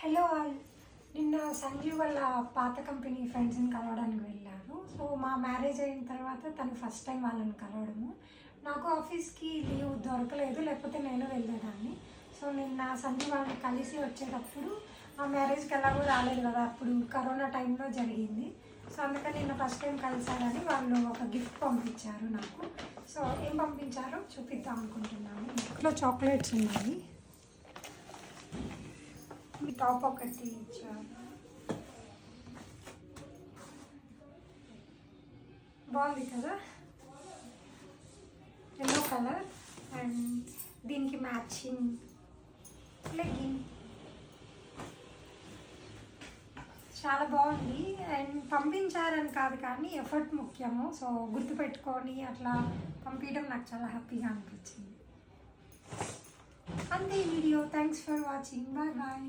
Hello all. నిన్న సంజీవ్ వాళ్ళ పాత కంపెనీ ఫ్రెండ్స్ని కలవడానికి వెళ్ళారు. సో మా మ్యారేజ్ అయిన తర్వాత తను ఫస్ట్ టైం వాళ్ళని కలవడము. నాకు ఆఫీస్కి లీవ్ దొరకలేదు, లేకపోతే నేను వెళ్ళేదాన్ని. సో నిన్న సంజీవ్ వాళ్ళని కలిసి వచ్చేటప్పుడు ఆ మ్యారేజ్కి ఎలాగో రాలేదు కదా, అప్పుడు కరోనా టైంలో జరిగింది. సో అందుకని నిన్న ఫస్ట్ టైం కలిసారని వాళ్ళు ఒక గిఫ్ట్ పంపించారు నాకు. సో ఏం పంపించారో చూపిద్దాం అనుకుంటున్నాను. ఇంట్లో చాక్లెట్స్ ఉన్నాయి, ఈ టాప్ ఒకటి ఇచ్చారు, బాగుంది కదా, ఎల్లో కలర్. అండ్ దీనికి మ్యాచింగ్ లెగ్గింగ్, చాలా బాగుంది. అండ్ పంపించారని కాదు కానీ ఎఫర్ట్ ముఖ్యము. సో గుర్తుపెట్టుకొని అట్లా పంపించడం నాకు చాలా హ్యాపీగా అనిపించింది. అంతే ఈ video. Thanks for watching. Bye bye.